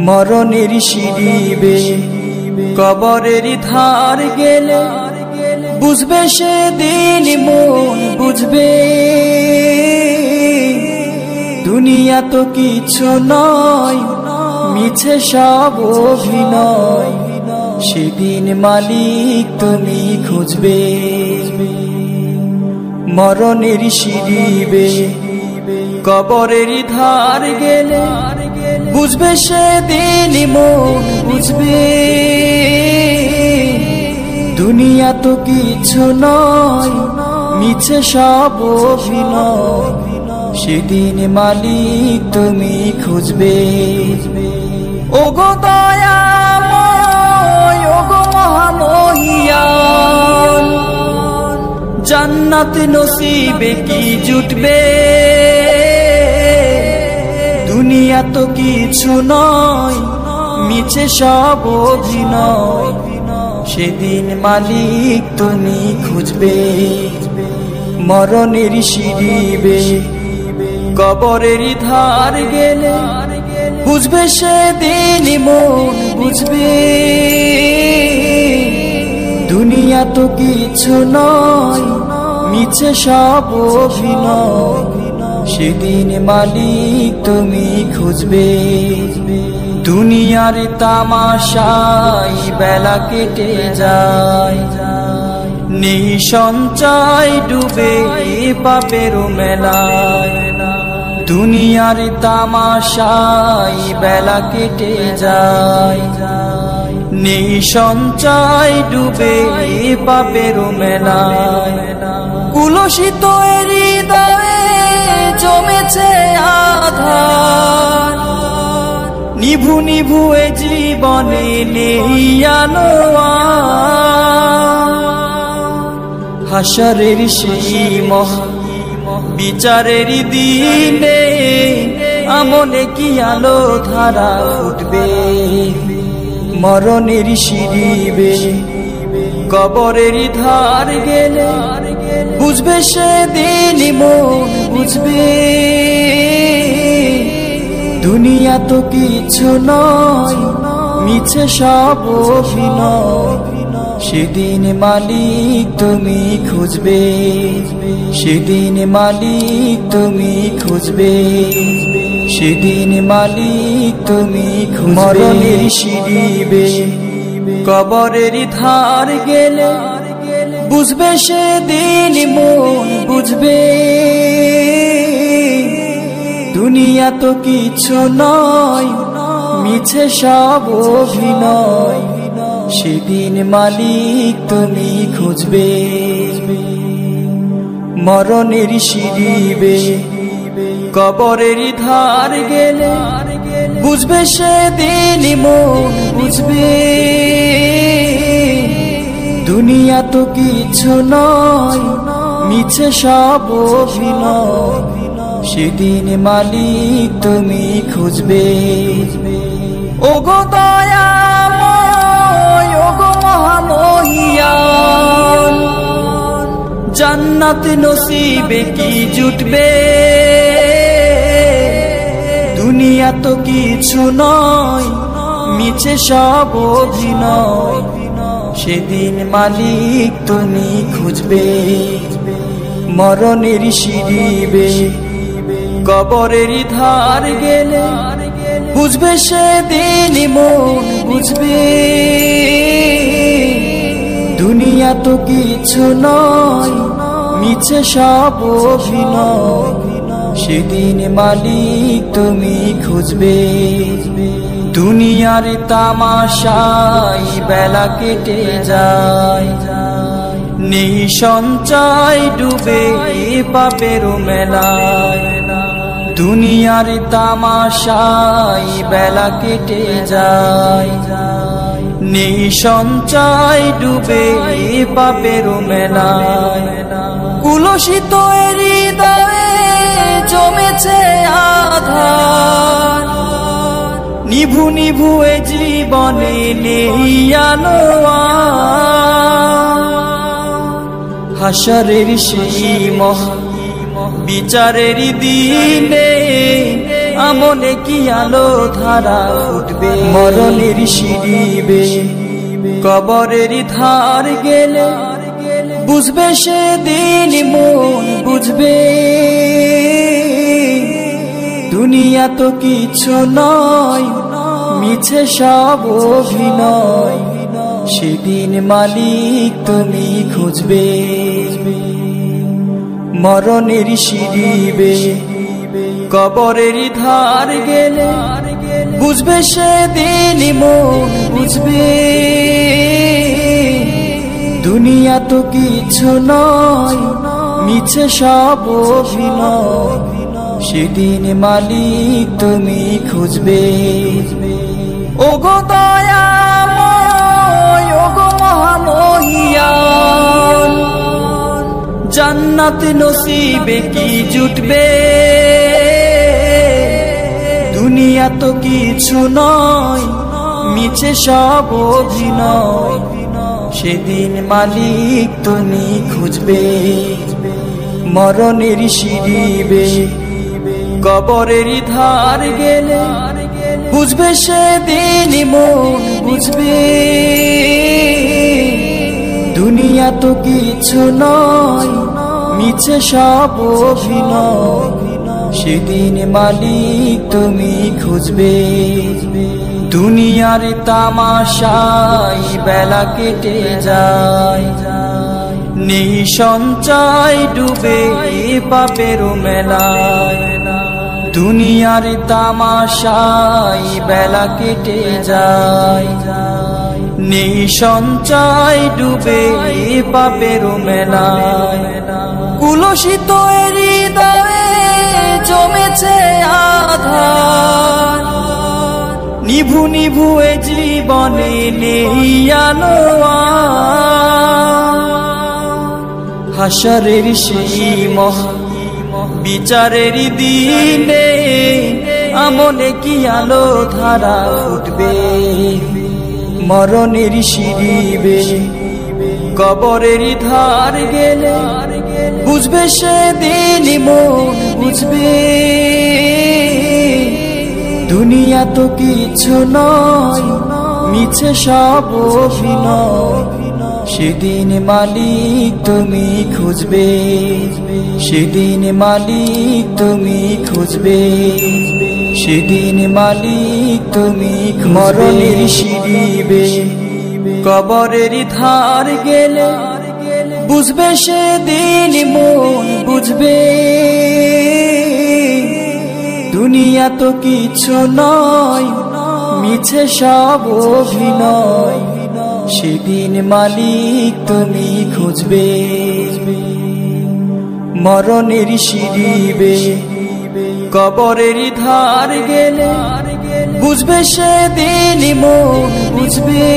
মরণের সিঁড়ি বেয়ে কবরের ধার গেলে বুঝবে সেদিন মন বুঝবে দুনিয়া তো কিছু নয় মিছে সব অভিনয় সেদিন মালিক তুমি খুঁজবে মরণের সিঁড়ি বেয়ে কবরের ধার গেলে বুঝবে সেদিন মন বুঝবে দুনিয়া তো কিছু নয় মিছে সব অভিনয় সেদিন মালিক তুমি খুঁজবে ওগো দয়াময় ওগো মহামহিয়ান জান্নাত নসিবে কি জুটবে দুনিয়া তো কিছু নয় মিছে সব অভিনয় সেদিন মালিক তুমি খুঁজবে মরণের সিঁড়ি বেয়ে কবরের ধার গেলে বুঝবে সেদিন মন বুঝবে দুনিয়া তো কিছু নয় মিছে সব অভিনয় সেদিন মালিক তুমি খুঁজবে দুনিয়ার তামাশায় বেলা কেটে যায় নেই সঞ্চয় ডুবে পাপের মেলায় দুনিয়ার তামাশায় বেলা কেটে যায় নেই সঞ্চয় ডুবে পাপের মেলায় কুলসিত হৃদয়ে জমেছে আধার নিভু নিভু এ জীবনে নেই আলো হাসরের সেই মহা বিচারের দিনে আমনে কি আলো ধারা ফুটবে মরণের সিঁড়ি বেয়ে কবরের ধার গেলে বুঝবে সেদিন মন বুঝবে দুনিয়া তো কিছু নয় মিছে সব অভিনয় সেদিন মালিক তুমি খুঁজবে সেদিন মালিক তুমি খুঁজবে সেদিন মালিক তুমি মরণের সিঁড়ি বেয়ে কবরের ধার গেলে বুঝবে সেদিন মন বুঝবে দুনিয়া তো কিছু নয় মিছে সব অভিনয় সেদিন মালিক তুমি খুঁজবে মরণের সিঁড়ি বেয়ে কবরের ধার গেলে বুঝবে সেদিন মন বুঝবে দুনিয়া তো কিছু নয় মিছে সব অভিনয় সেদিন মালিক তুমি খুঁজবে ওগো দয়াময় ওগো মহামহিয়ান জান্নাত নসিবে কি জুটবে দুনিয়া তো কিছু নয় মিছে সব অভিনয় সেদিন মালিক তুমি খুঁজবে মরণের সিঁড়ি বেয়ে কবরের ধার গেলে বুঝবে সেদিন মন বুঝবে দুনিয়া তো কিছু নয় মিছে সব অভিনয় সেদিন মালিক তুমি খুঁজবে দুনিয়ার তামাশায় বেলা কেটে যায় নেই সঞ্চয় ডুবে পাপের মেলায় দুনিয়ার তামাশায় বেলা কেটে যায় নেই সঞ্চয় ডুবে পাপের মেলায় কুলসিত হৃদয়ে জমেছে আধার নিভু নিভু এ জীবনে নেই আলো হাসরের সেই মহা বিচারের দিনে আমলে কি আলো ধারা ফুটবে মরণের সিঁড়ি বেয়ে কবরের ধার গেলে বুঝবে সেদিন মন বুঝবে দুনিয়া তো কিছু নয় মিছে সব অভিনয় সেদিন মালিক তুমি খুঁজবে মরণের সিঁড়ি বেয়ে কবরের ধার গেলে বুঝবে সেদিন মন বুঝবে দুনিয়া তো কিছু নয় মিছে সব অভিনয় সেদিন মালিক তুমি খুঁজবে ওগো দয়াময় ওগো মহামহিয়ান জান্নাত নসিবে কি জুটবে দুনিয়া তো কিছু নয় মিছে সব অভিনয় সেদিন মালিক তুমি খুঁজবে মরণের সিঁড়ি বেয়ে কবরের ধার গেলে বুঝবে সেদিন মন বুঝবে দুনিয়া তো কিছু নয় মিছে সব অভিনয় সেদিন মালিক তুমি খুঁজবে দুনিয়ার তামাশায় বেলা কেটে যায় নেই সঞ্চয় ডুবে পাপের মেলায় দুনিয়ার তামাশায় বেলা কেটে যায় নেই সঞ্চয় ডুবে পাপের মেলায় কুলসিত হৃদয়ে জমেছে আধার নিভু নিভু এ জীবনে নেই আলো হাসরের সেই মহা বিচারের দিনে আমলে কি আলো ধারা ফুটবে মরণের সিঁড়ি বেয়ে কবরের ধার গেলে বুঝবে সেদিন মন বুঝবে দুনিয়া তো কিছু নয় মিছে সব অভিনয় সেদিন মালিক তুমি খুঁজবে সেদিন মালিক তুমি খুঁজবে সেদিন মালিক তুমি মরণের সিঁড়ি বেয়ে কবরের ধার গেলে বুঝবে সেদিন মন বুঝবে দুনিয়া তো কিছু নয় মিছে সব অভিনয় সেদিন মালিক তুমি খুঁজবে মরণের সিঁড়ি বেয়ে কবরের ধার গেলে বুঝবে সেদিন মন বুঝবে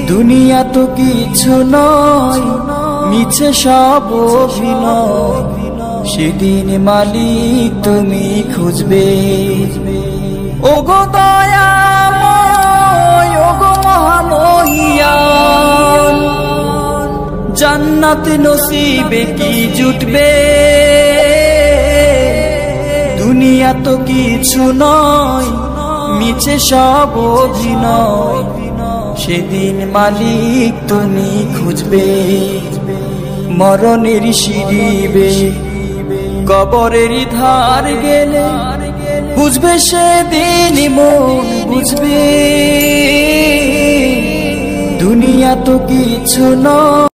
দুনিয়া তো কিছু নয় মিছে সব অভিনয় সেদিন মালিক তুমি খুঁজবে ওগো দয়াময় ওগো মহামহিয়ান জান্নাত নসিবে কি জুটবে দুনিয়া তো কিছু নয় মিছে সব অভিনয় সেদিন মালিক তুমি খুঁজবে মরণের সিঁড়ি বেয়ে কবরের ধার গেলে বুঝবে সেদিন মন বুঝবে দুনিয়া তো কিছু নয়